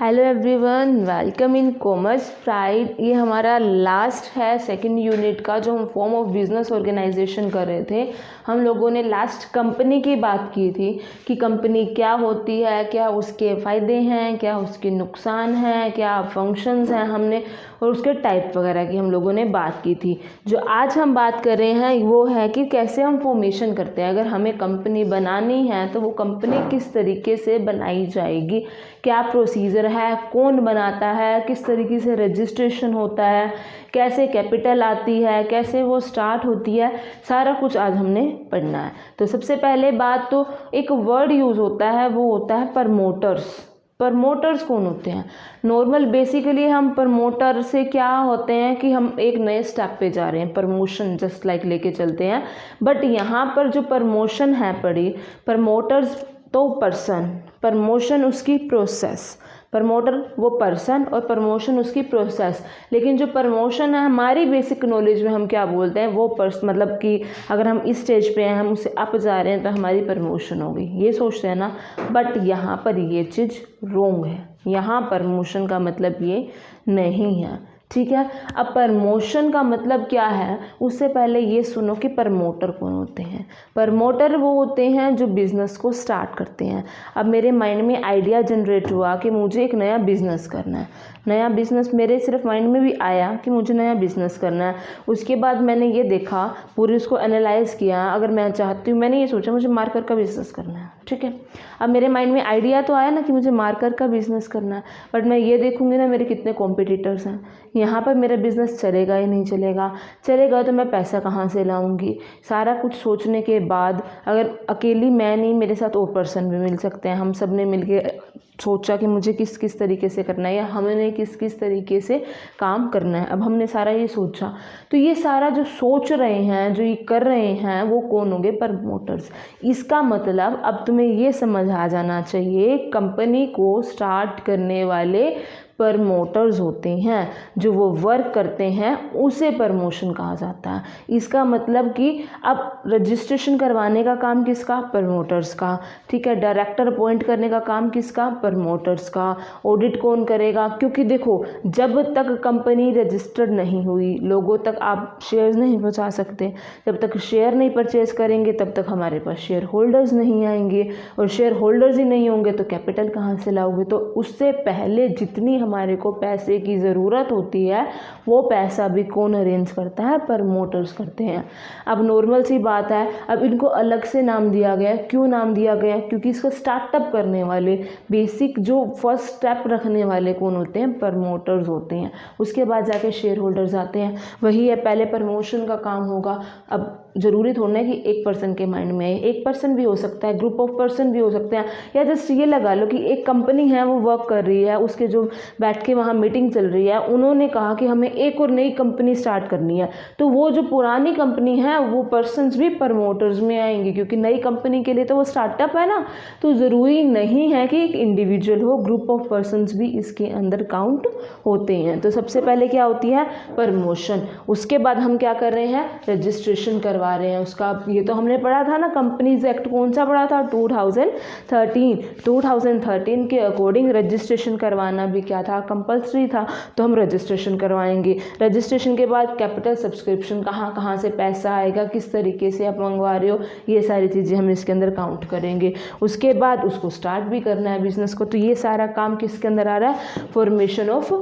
Hello everyone, welcome in commerce pride. ये हमारा last है सेकंड यूनिट का, जो हम फॉर्म ऑफ बिजनेस ऑर्गेनाइजेशन कर रहे थे। हम लोगों ने लास्ट कंपनी की बात की थी कि कंपनी क्या होती है, क्या उसके फ़ायदे हैं, क्या उसके नुकसान हैं, क्या फंक्शंस हैं हमने, और उसके टाइप वगैरह की हम लोगों ने बात की थी। जो आज हम बात कर रहे हैं वो है कि कैसे हम फॉर्मेशन करते हैं। अगर हमें कंपनी बनानी है तो वो कंपनी किस तरीके से बनाई जाएगी, क्या प्रोसीजर है, कौन बनाता है, किस तरीके से रजिस्ट्रेशन होता है, कैसे कैपिटल आती है, कैसे वो स्टार्ट होती है, सारा कुछ आज हमने पढ़ना है। तो सबसे पहले बात, तो एक वर्ड यूज़ होता है, वो होता है प्रमोटर्स। प्रमोटर्स कौन होते हैं? नॉर्मल बेसिकली हम प्रमोटर से क्या होते हैं कि हम एक नए स्टेप पे जा रहे हैं, प्रमोशन जस्ट लाइक लेके चलते हैं। बट यहाँ पर जो प्रमोशन है पड़ी, प्रमोटर्स तो पर्सन, प्रमोशन उसकी प्रोसेस, प्रमोटर वो पर्सन और प्रमोशन उसकी प्रोसेस। लेकिन जो प्रमोशन है हमारी बेसिक नॉलेज में हम क्या बोलते हैं, वो मतलब कि अगर हम इस स्टेज पे हैं, हम उससे अप जा रहे हैं, तो हमारी प्रमोशन हो गई, ये सोचते हैं ना। बट यहाँ पर ये चीज़ रॉन्ग है। यहाँ प्रमोशन का मतलब ये नहीं है, ठीक है। अब प्रमोशन का मतलब क्या है, उससे पहले ये सुनो कि प्रमोटर कौन होते हैं। प्रमोटर वो होते हैं जो बिज़नेस को स्टार्ट करते हैं। अब मेरे माइंड में आइडिया जनरेट हुआ कि मुझे एक नया बिज़नेस करना है, नया बिज़नेस मेरे सिर्फ माइंड में भी आया कि मुझे नया बिज़नेस करना है। उसके बाद मैंने ये देखा, पूरी उसको एनालाइज़ किया। अगर मैं चाहती हूँ, मैंने ये सोचा मुझे मार्कर का बिज़नेस करना है, ठीक है। अब मेरे माइंड में आइडिया तो आया ना कि मुझे मार्कर का बिज़नेस करना है, बट मैं ये देखूँगी ना मेरे कितने कॉम्पिटिटर्स हैं, यहाँ पर मेरा बिज़नेस चलेगा ही नहीं चलेगा, चलेगा तो मैं पैसा कहाँ से लाऊंगी। सारा कुछ सोचने के बाद, अगर अकेली मैं नहीं, मेरे साथ और पर्सन भी मिल सकते हैं, हम सब ने मिलके सोचा कि मुझे किस किस तरीके से करना है, या हमने किस किस तरीके से काम करना है। अब हमने सारा ये सोचा, तो ये सारा जो सोच रहे हैं, जो ये कर रहे हैं, वो कौन होंगे? प्रमोटर्स। इसका मतलब अब तुम्हें ये समझ आ जाना चाहिए, कंपनी को स्टार्ट करने वाले प्रमोटर्स होते हैं, जो वो वर्क करते हैं, उसे प्रमोशन कहा जाता है। इसका मतलब कि अब रजिस्ट्रेशन करवाने का काम किसका? प्रमोटर्स का, ठीक है। डायरेक्टर अपॉइंट करने का काम किसका? प्रमोटर्स का। ऑडिट कौन करेगा? क्योंकि देखो, जब तक कंपनी रजिस्टर्ड नहीं हुई, लोगों तक आप शेयर्स नहीं पहुंचा सकते। जब तक शेयर नहीं परचेज करेंगे, तब तक हमारे पास शेयर होल्डर्स नहीं आएंगे, और शेयर होल्डर्स ही नहीं होंगे तो कैपिटल कहाँ से लाओगे? तो उससे पहले जितनी हमारे को पैसे की ज़रूरत होती है, वो पैसा भी कौन अरेंज करता है? प्रमोटर्स करते हैं। अब नॉर्मल सी बात है, अब इनको अलग से नाम दिया गया। क्यों नाम दिया गया? क्योंकि इसको स्टार्टअप करने वाले, बेसिक जो फर्स्ट स्टेप रखने वाले कौन होते हैं? प्रमोटर्स होते हैं। उसके बाद जाके शेयर होल्डर्स आते हैं। वही है, पहले प्रमोशन का काम होगा। अब ज़रूरी थोड़ा है कि एक पर्सन के माइंड में है, एक पर्सन भी हो सकता है, ग्रुप ऑफ पर्सन भी हो सकते हैं, या जस्ट ये लगा लो कि एक कंपनी है, वो वर्क कर रही है, उसके जो बैठ के वहाँ मीटिंग चल रही है, उन्होंने कहा कि हमें एक और नई कंपनी स्टार्ट करनी है, तो वो जो पुरानी कंपनी है, वो पर्सन्स भी प्रमोटर्स में आएंगे, क्योंकि नई कंपनी के लिए तो वो स्टार्टअप है ना। तो ज़रूरी नहीं है कि एक इंडिविजुअल हो, ग्रुप ऑफ पर्सन्स भी इसके अंदर काउंट होते हैं। तो सबसे पहले क्या होती है? प्रमोशन। उसके बाद हम क्या कर रहे हैं? रजिस्ट्रेशन करवा रहे हैं उसका। ये तो हमने पढ़ा था ना, कंपनीज एक्ट कौन सा पढ़ा था? 2013 के अकॉर्डिंग रजिस्ट्रेशन करवाना भी क्या था? कंपल्सरी था। तो हम रजिस्ट्रेशन करवाएंगे। रजिस्ट्रेशन के बाद कैपिटल सब्सक्रिप्शन, कहाँ कहाँ से पैसा आएगा, किस तरीके से आप मंगवा रहे हो, ये सारी चीज़ें हम इसके अंदर काउंट करेंगे। उसके बाद उसको स्टार्ट भी करना है बिजनेस को। तो ये सारा काम किसके अंदर आ रहा है? Formation of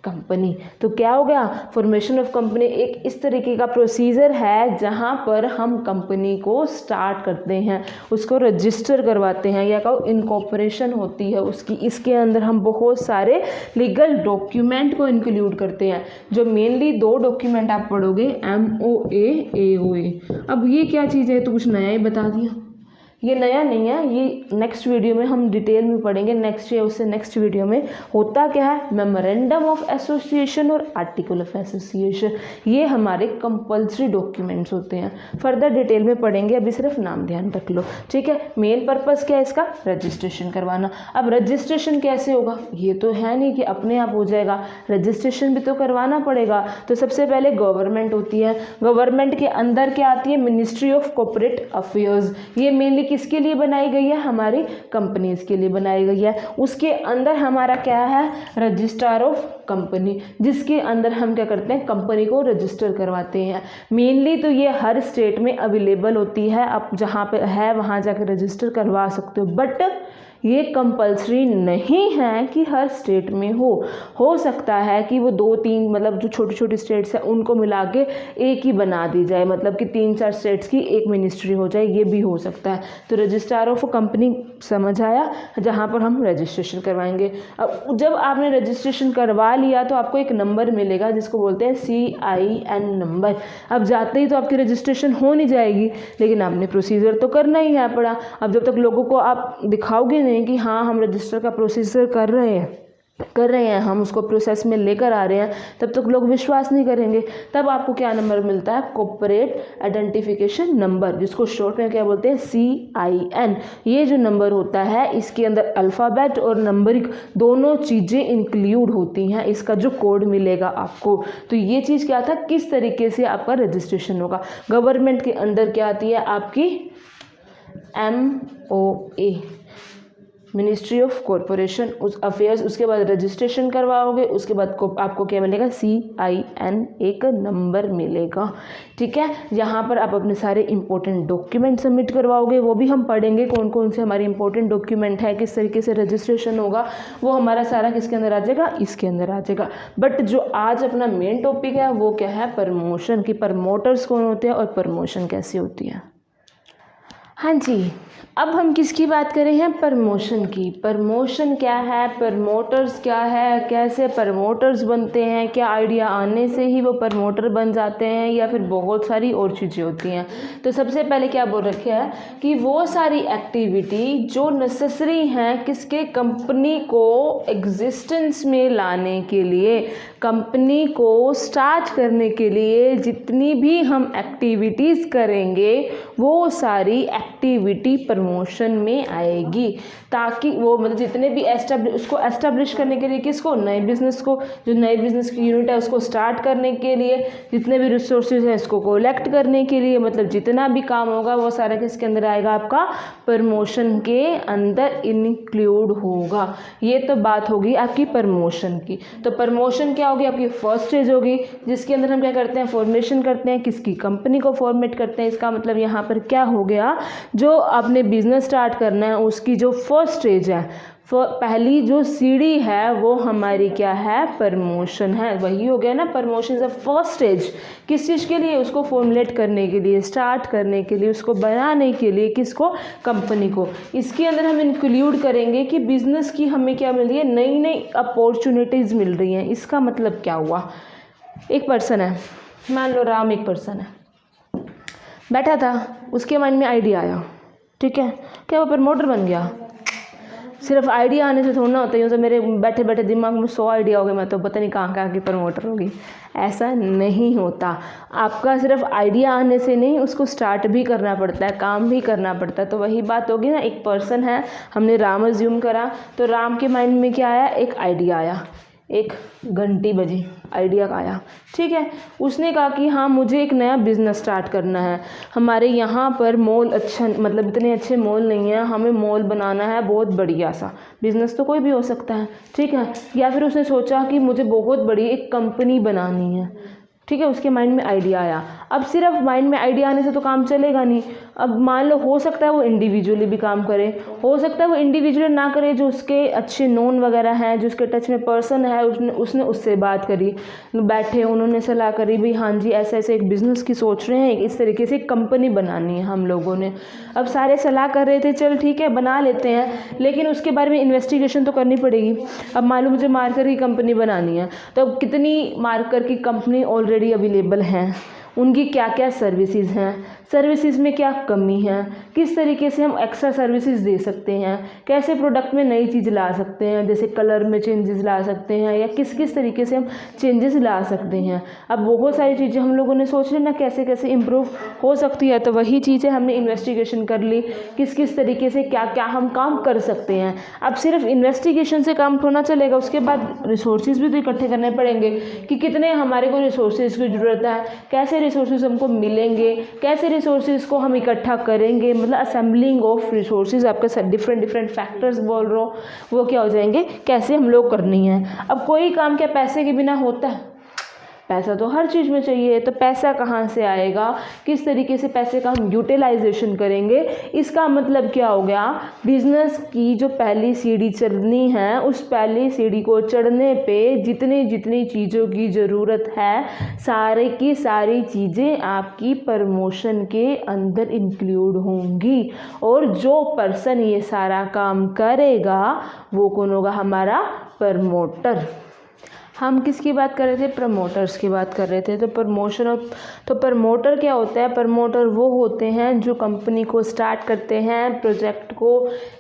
company. तो क्या हो गया? फॉर्मेशन ऑफ कंपनी एक इस तरीके का प्रोसीजर है जहां पर हम कंपनी को स्टार्ट करते हैं, उसको रजिस्टर करवाते हैं, या कहो इनकॉर्पोरेशन होती है उसकी। इसके अंदर हम बहुत सारे लीगल डॉक्यूमेंट को इंक्लूड करते हैं। जो मेनली दो डॉक्यूमेंट आप पढ़ोगे, MOA, AOA। अब ये क्या चीज़ है? तो कुछ नया ही बता दिया। ये नया नहीं है, ये नेक्स्ट वीडियो में हम डिटेल में पढ़ेंगे, नेक्स्ट या उससे नेक्स्ट वीडियो में। होता क्या है? मेमोरेंडम ऑफ एसोसिएशन और आर्टिकल ऑफ एसोसिएशन, ये हमारे कंपल्सरी डॉक्यूमेंट्स होते हैं। फर्दर डिटेल में पढ़ेंगे, अभी सिर्फ नाम ध्यान रख लो, ठीक है। मेन पर्पस क्या है इसका? रजिस्ट्रेशन करवाना। अब रजिस्ट्रेशन कैसे होगा? ये तो है नहीं कि अपने आप हो जाएगा, रजिस्ट्रेशन भी तो करवाना पड़ेगा। तो सबसे पहले गवर्नमेंट होती है, गवर्नमेंट के अंदर क्या आती है? Ministry of corporate affairs. ये मेनली किसके लिए बनाई गई है, हमारी कंपनीज़ के लिए बनाई गई है। उसके अंदर हमारा क्या है, रजिस्ट्रार ऑफ कंपनी, जिसके अंदर हम क्या करते हैं, कंपनी को रजिस्टर करवाते हैं। मेनली तो ये हर स्टेट में अवेलेबल होती है, आप जहाँ पे है वहाँ जाकर रजिस्टर करवा सकते हो, बट ये कंपलसरी नहीं है कि हर स्टेट में हो सकता है कि वो 2-3 मतलब जो छोटी छोटी स्टेट्स हैं उनको मिला के एक ही बना दी जाए, मतलब कि 3-4 स्टेट्स की एक मिनिस्ट्री हो जाए, ये भी हो सकता है। तो रजिस्ट्रार ऑफ कंपनी समझ आया, जहाँ पर हम रजिस्ट्रेशन करवाएंगे। अब जब आपने रजिस्ट्रेशन करवा लिया तो आपको एक नंबर मिलेगा जिसको बोलते हैं CIN नंबर। अब जाते ही तो आपकी रजिस्ट्रेशन हो नहीं जाएगी, लेकिन आपने प्रोसीजर तो करना ही है पड़ा। अब जब तक लोगों को आप दिखाओगे नहीं कि हाँ हम रजिस्टर का प्रोसीजर कर रहे हैं, हम उसको प्रोसेस में लेकर आ रहे हैं, तब तक लोग विश्वास नहीं करेंगे। तब आपको क्या नंबर मिलता है, कॉर्पोरेट आइडेंटिफिकेशन नंबर, जिसको शॉर्ट में क्या बोलते हैं, CIN। ये जो नंबर होता है इसके अंदर अल्फ़ाबेट और नंबरिंग दोनों चीज़ें इंक्लूड होती हैं, इसका जो कोड मिलेगा आपको। तो ये चीज़ क्या था, किस तरीके से आपका रजिस्ट्रेशन होगा। गवर्नमेंट के अंदर क्या आती है आपकी MOA, ministry of corporation affairs. उसके बाद रजिस्ट्रेशन करवाओगे, उसके बाद आपको क्या मिलेगा, CIN एक नंबर मिलेगा। ठीक है, यहाँ पर आप अपने सारे इंपॉर्टेंट डॉक्यूमेंट सबमिट करवाओगे, वो भी हम पढ़ेंगे कौन कौन से हमारे इंपॉर्टेंट डॉक्यूमेंट है, किस तरीके से रजिस्ट्रेशन होगा, वो हमारा सारा किसके अंदर आ जाएगा, इसके अंदर आ जाएगा। बट जो आज अपना मेन टॉपिक है वो क्या है, प्रमोशन की। प्रमोटर्स कौन होते हैं और प्रमोशन कैसे होती है। हाँ जी, अब हम किसकी बात कर रहे हैं, प्रमोशन की। प्रमोशन क्या है, प्रमोटर्स क्या है, कैसे प्रमोटर्स बनते हैं, क्या आइडिया आने से ही वो प्रमोटर बन जाते हैं या फिर बहुत सारी और चीज़ें होती हैं। तो सबसे पहले क्या बोल रखा है कि वो सारी एक्टिविटी जो नेसेसरी हैं किसके, कंपनी को एग्जिस्टेंस में लाने के लिए, कंपनी को स्टार्ट करने के लिए जितनी भी हम एक्टिविटीज़ करेंगे वो सारी एक्टिविटी प्रमोशन में आएगी, ताकि वो मतलब जितने भी उसको एस्टेब्लिश करने के लिए, किसको, नए बिज़नेस को, जो नए बिज़नेस की यूनिट है उसको स्टार्ट करने के लिए, जितने भी रिसोर्सेज हैं इसको कलेक्ट करने के लिए, मतलब जितना भी काम होगा वो सारा किसके अंदर आएगा, आपका प्रमोशन के अंदर इंक्लूड होगा। ये तो बात होगी आपकी प्रमोशन की। तो प्रमोशन क्या होगी, आपकी फर्स्ट स्टेज होगी जिसके अंदर हम क्या करते हैं, फॉर्मेशन करते हैं, किसकी, कंपनी को फॉर्मेट करते हैं। इसका मतलब यहाँ पर क्या हो गया, जो आपने बिजनेस स्टार्ट करना है उसकी जो फर्स्ट स्टेज है, पहली जो सीढ़ी है वो हमारी क्या है, प्रमोशन है। वही हो गया ना, प्रमोशन इज फर्स्ट स्टेज। किस चीज़ के लिए, उसको फॉर्मुलेट करने के लिए, स्टार्ट करने के लिए, उसको बनाने के लिए, किसको, कंपनी को। इसके अंदर हम इंक्लूड करेंगे कि बिजनेस की हमें क्या मिल रही है, नई नई अपॉर्चुनिटीज़ मिल रही हैं। इसका मतलब क्या हुआ, एक पर्सन है, मान लो राम एक पर्सन है, बैठा था, उसके माइंड में आइडिया आया, ठीक है, क्या वो प्रमोटर बन गया। सिर्फ आइडिया आने से थोड़ा ना होता है, तो मेरे बैठे बैठे दिमाग में 100 आइडिया हो गए, मैं तो पता नहीं कहाँ कहाँ की प्रमोटर होगी। ऐसा नहीं होता। आपका सिर्फ आइडिया आने से नहीं, उसको स्टार्ट भी करना पड़ता है, काम भी करना पड़ता है। तो वही बात होगी ना, एक पर्सन है, हमने राम अज्यूम करा, तो राम के माइंड में क्या आया, एक आइडिया आया, एक घंटी बजी, आइडिया का आया, ठीक है। उसने कहा कि हाँ मुझे एक नया बिज़नेस स्टार्ट करना है, हमारे यहाँ पर मॉल अच्छा, मतलब इतने अच्छे मॉल नहीं है, हमें मॉल बनाना है बहुत बढ़िया सा। बिज़नेस तो कोई भी हो सकता है, ठीक है। या फिर उसने सोचा कि मुझे बहुत बड़ी एक कंपनी बनानी है, ठीक है, उसके माइंड में आइडिया आया। अब सिर्फ माइंड में आइडिया आने से तो काम चलेगा नहीं। अब मान लो हो सकता है वो इंडिविजुअली भी काम करे, हो सकता है वो इंडिविजुअली ना करे, जो उसके अच्छे नोन वगैरह हैं, जो उसके टच में पर्सन है, उसने उससे बात करी, बैठे उन्होंने सलाह करी, भाई हाँ जी ऐसे ऐसे एक बिज़नेस की सोच रहे हैं, इस तरीके से एक कंपनी बनानी है हम लोगों ने। अब सारे सलाह कर रहे थे, चल ठीक है बना लेते हैं, लेकिन उसके बारे में इन्वेस्टिगेशन तो करनी पड़ेगी। अब मालूम मुझे मार्कर की कंपनी बनानी है, तो अब कितनी मार्कर की कंपनी ऑलरेडी अवेलेबल हैं, उनकी क्या क्या सर्विसेज हैं, सर्विसेज में क्या कमी है, किस तरीके से हम एक्स्ट्रा सर्विसेज दे सकते हैं, कैसे प्रोडक्ट में नई चीज़ ला सकते हैं, जैसे कलर में चेंजेस ला सकते हैं, या किस किस तरीके से हम चेंजेस ला सकते हैं। अब बहुत सारी चीज़ें हम लोगों ने सोच ली ना कैसे कैसे इम्प्रूव हो सकती है, तो वही चीज़ें हमने इन्वेस्टिगेशन कर ली, किस किस तरीके से क्या क्या हम काम कर सकते हैं। अब सिर्फ इन्वेस्टिगेशन से काम थोड़ा चलेगा, उसके बाद रिसोर्सेज भी तो इकट्ठे करने पड़ेंगे कि कितने हमारे को रिसोर्सेज की ज़रूरत है, कैसे रिसोर्सेज हमको मिलेंगे, कैसे रिसोर्सेज को हम इकट्ठा करेंगे, मतलब असेंबलिंग ऑफ रिसोर्सेज, आपके डिफरेंट डिफरेंट फैक्टर्स बोल रहा हूँ, वो क्या हो जाएंगे, कैसे हम लोग करनी है। अब कोई काम क्या पैसे के बिना होता है? पैसा तो हर चीज़ में चाहिए, तो पैसा कहाँ से आएगा, किस तरीके से पैसे का हम यूटिलाइजेशन करेंगे। इसका मतलब क्या हो गया, बिजनेस की जो पहली सीढ़ी चढ़नी है, उस पहली सीढ़ी को चढ़ने पे जितनी जितनी चीज़ों की ज़रूरत है, सारे की सारी चीज़ें आपकी प्रमोशन के अंदर इंक्लूड होंगी। और जो पर्सन ये सारा काम करेगा वो कौन होगा, हमारा प्रमोटर। हम किसकी बात कर रहे थे, प्रमोटर्स की बात कर रहे थे। तो प्रमोशन और तो प्रमोटर क्या होता है, प्रमोटर वो होते हैं जो कंपनी को स्टार्ट करते हैं, प्रोजेक्ट को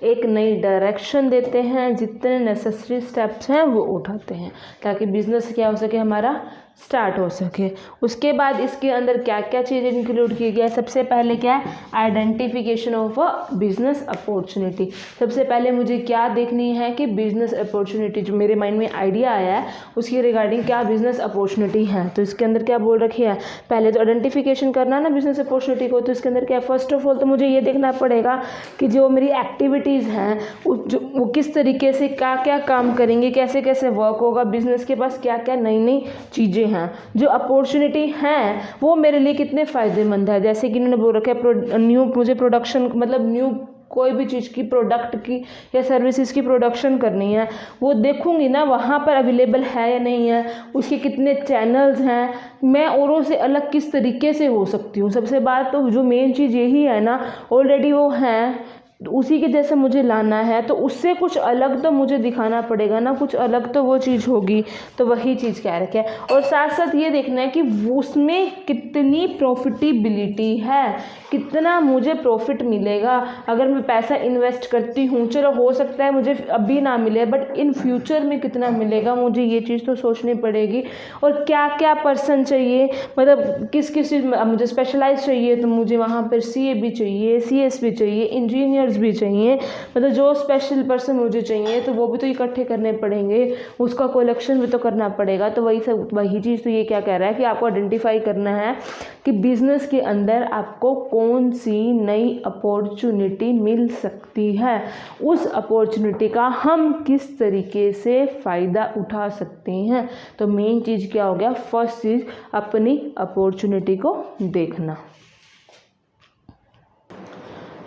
एक नई डायरेक्शन देते हैं, जितने नेसेसरी स्टेप्स हैं वो उठाते हैं ताकि बिजनेस क्या हो सके, हमारा स्टार्ट हो सके। उसके बाद इसके अंदर क्या क्या चीज़ें इंक्लूड की गई है, सबसे पहले क्या है, identification of a business opportunity. सबसे पहले मुझे क्या देखनी है कि बिजनेस अपॉर्चुनिटी, जो मेरे माइंड में आइडिया आया है उसकी रिगार्डिंग क्या बिजनेस अपॉर्चुनिटी है। तो इसके अंदर क्या बोल रखी है, पहले तो आइडेंटिफिकेशन करना ना बिजनेस अपॉर्चुनिटी को। तो इसके अंदर क्या है, फर्स्ट ऑफ ऑल तो मुझे ये देखना पड़ेगा कि जो मेरी एक्टिविटीज़ हैं वो किस तरीके से क्या क्या काम करेंगे, कैसे कैसे वर्क होगा, बिजनेस के पास क्या क्या नई नई चीज़ें हैं, जो अपॉर्चुनिटी हैं वो मेरे लिए कितने फ़ायदेमंद है। जैसे कि इन्होंने बोल रखा है न्यू, मुझे प्रोडक्शन मतलब न्यू कोई भी चीज़ की, प्रोडक्ट की या सर्विसेज की प्रोडक्शन करनी है, वो देखूंगी ना वहाँ पर अवेलेबल है या नहीं है, उसके कितने चैनल्स हैं, मैं औरों से अलग किस तरीके से हो सकती हूँ। सबसे बात तो जो मेन चीज़ यही है ना, ऑलरेडी वो हैं उसी के जैसे मुझे लाना है, तो उससे कुछ अलग तो मुझे दिखाना पड़ेगा ना, कुछ अलग तो वो चीज़ होगी। तो वही चीज़ कह रखे है। और साथ साथ ये देखना है कि उसमें कितनी प्रॉफिटेबिलिटी है, कितना मुझे प्रॉफिट मिलेगा। अगर मैं पैसा इन्वेस्ट करती हूँ, चलो हो सकता है मुझे अभी ना मिले, बट इन फ्यूचर में कितना मिलेगा, मुझे ये चीज़ तो सोचनी पड़ेगी। और क्या क्या पर्सन चाहिए, मतलब किस किस चीज़ में मुझे स्पेशलाइज चाहिए, तो मुझे वहाँ पर CA भी चाहिए, CS भी चाहिए, इंजीनियर भी चाहिए, मतलब जो स्पेशल पर्सन मुझे चाहिए तो वो भी तो इकट्ठे करने पड़ेंगे, उसका कलेक्शन भी तो करना पड़ेगा। तो वही चीज़ तो ये क्या कह रहा है कि आपको आइडेंटिफाई करना है कि बिजनेस के अंदर आपको कौन सी नई अपॉर्चुनिटी मिल सकती है, उस अपॉर्चुनिटी का हम किस तरीके से फ़ायदा उठा सकते हैं। तो मेन चीज़ क्या हो गया, फर्स्ट चीज़ अपनी अपॉर्चुनिटी को देखना।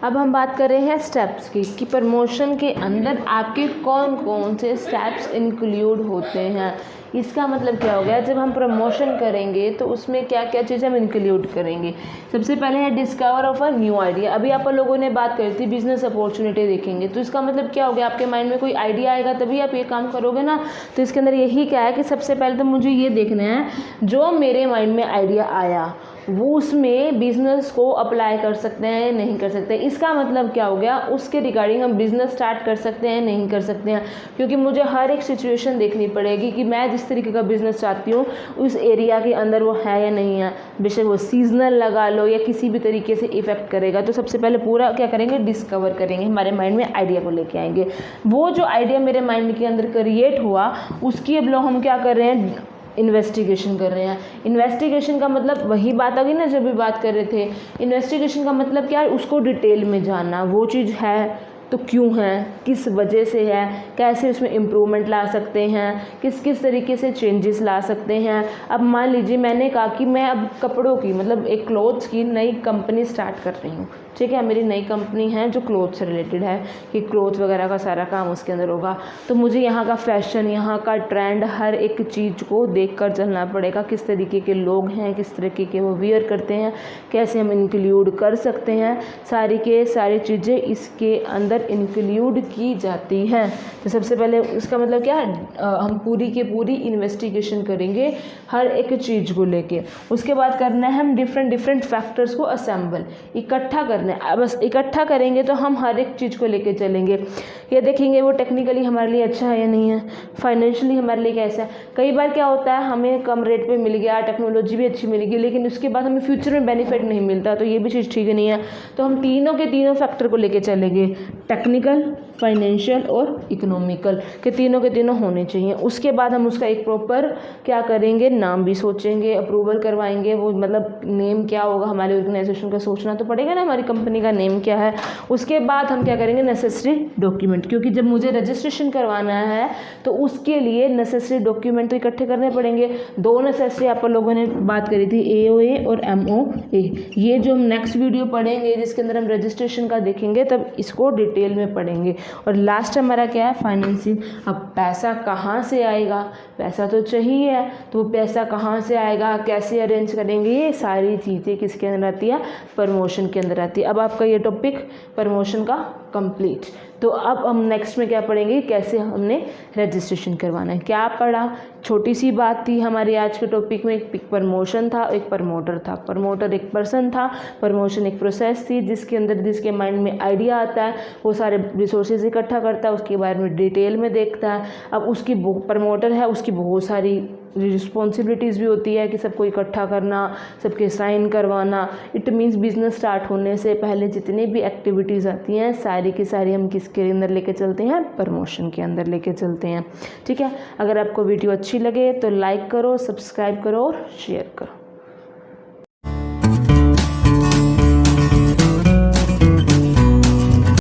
अब हम बात कर रहे हैं स्टेप्स की, कि प्रमोशन के अंदर आपके कौन कौन से स्टेप्स इंक्लूड होते हैं। इसका मतलब क्या हो गया, जब हम प्रमोशन करेंगे तो उसमें क्या क्या चीज़ें हम इंक्लूड करेंगे। सबसे पहले है discover of a new idea. अभी आप लोगों ने बात करी थी बिजनेस अपॉर्चुनिटी देखेंगे, तो इसका मतलब क्या हो गया, आपके माइंड में कोई आइडिया आएगा तभी आप ये काम करोगे ना। तो इसके अंदर यही क्या है कि सबसे पहले तो मुझे ये देखना है जो मेरे माइंड में आइडिया आया वो उसमें बिज़नेस को अप्लाई कर सकते हैं, नहीं कर सकते। इसका मतलब क्या हो गया, उसके रिगार्डिंग हम बिज़नेस स्टार्ट कर सकते हैं, नहीं कर सकते हैं, क्योंकि मुझे हर एक सिचुएशन देखनी पड़ेगी कि मैं जिस तरीके का बिज़नेस चाहती हूँ उस एरिया के अंदर वो है या नहीं है। बेशक वो सीजनल लगा लो या किसी भी तरीके से इफ़ेक्ट करेगा। तो सबसे पहले पूरा क्या करेंगे, डिस्कवर करेंगे, हमारे माइंड में आइडिया को लेके आएंगे। वो जो आइडिया मेरे माइंड के अंदर क्रिएट हुआ उसकी अब लोग हम क्या कर रहे हैं, इन्वेस्टिगेशन कर रहे हैं। इन्वेस्टिगेशन का मतलब वही बात आ गई ना जब भी बात कर रहे थे। इन्वेस्टिगेशन का मतलब क्या है, उसको डिटेल में जानना, वो चीज़ है तो क्यों है, किस वजह से है, कैसे उसमें इम्प्रूवमेंट ला सकते हैं, किस किस तरीके से चेंजेस ला सकते हैं। अब मान लीजिए मैंने कहा कि मैं अब कपड़ों की मतलब एक क्लोथ्स की नई कंपनी स्टार्ट कर रही हूँ, ठीक है, मेरी नई कंपनी है जो क्लोथ से रिलेटेड है, कि क्लोथ वगैरह का सारा काम उसके अंदर होगा। तो मुझे यहाँ का फैशन, यहाँ का ट्रेंड, हर एक चीज़ को देख कर चलना पड़ेगा, किस तरीके के लोग हैं, किस तरीके के वो वियर करते हैं, कैसे हम इंक्लूड कर सकते हैं, सारी के सारी चीज़ें इसके अंदर इंक्लूड की जाती हैं। तो सबसे पहले इसका मतलब क्या है, हम पूरी के पूरी इन्वेस्टिगेशन करेंगे हर एक चीज़ को लेके। उसके बाद करना है हम डिफरेंट फैक्टर्स को असेंबल, इकट्ठा करना है, बस इकट्ठा करेंगे तो हम हर एक चीज़ को लेके चलेंगे। ये देखेंगे वो टेक्निकली हमारे लिए अच्छा है या नहीं है, फाइनेंशियली हमारे लिए कैसा है। कई बार क्या होता है हमें कम रेट पे मिल गया, टेक्नोलॉजी भी अच्छी मिल गई, लेकिन उसके बाद हमें फ्यूचर में बेनिफिट नहीं मिलता, तो ये भी चीज़ ठीक नहीं है। तो हम तीनों के तीनों फैक्टर को लेके चलेंगे, टेक्निकल, फाइनेंशियल और इकोनॉमिकल के तीनों होने चाहिए। उसके बाद हम उसका एक प्रॉपर क्या करेंगे, नाम भी सोचेंगे, अप्रूवल करवाएंगे। वो मतलब नेम क्या होगा हमारे ऑर्गेनाइजेशन का, सोचना तो पड़ेगा ना हमारी कंपनी का नेम क्या है। उसके बाद हम क्या करेंगे, नेसेसरी डॉक्यूमेंट, क्योंकि जब मुझे रजिस्ट्रेशन करवाना है तो उसके लिए नेसेसरी डॉक्यूमेंट तो इकट्ठे करने पड़ेंगे। 2 नेसेसरी आप लोगों ने बात करी थी, AOA और MOA। ये जो हम नेक्स्ट वीडियो पढ़ेंगे जिसके अंदर हम रजिस्ट्रेशन का देखेंगे, तब इसको डिटेल में पढ़ेंगे। और लास्ट हमारा क्या है, फाइनेंसिंग। अब पैसा कहाँ से आएगा, पैसा तो चाहिए है, तो वो पैसा कहाँ से आएगा, कैसे अरेंज करेंगे, ये सारी चीज़ें किसके अंदर आती है, प्रमोशन के अंदर आती है। अब आपका ये टॉपिक प्रमोशन का कंप्लीट। तो अब हम नेक्स्ट में क्या पढ़ेंगे, कैसे हमने रजिस्ट्रेशन करवाना है। क्या पढ़ा, छोटी सी बात थी हमारी आज के टॉपिक में। एक प्रमोशन था, एक प्रमोटर था। प्रमोटर एक पर्सन था, प्रमोशन एक प्रोसेस थी जिसके अंदर जिसके माइंड में आइडिया आता है, वो सारे रिसोर्सेज इकट्ठा करता है, उसके बारे में डिटेल में देखता है। अब उसकी प्रमोटर है, उसकी बहुत सारी रिस्पॉन्सिबिलिटीज़ भी होती है कि सबको इकट्ठा करना, सबके साइन करवाना। इट मीन्स बिजनेस स्टार्ट होने से पहले जितनी भी एक्टिविटीज़ आती हैं सारी की सारी हम किसके अंदर लेके चलते हैं, प्रमोशन के अंदर लेके चलते हैं। ठीक है, अगर आपको वीडियो अच्छी लगे तो लाइक करो, सब्सक्राइब करो और शेयर करो।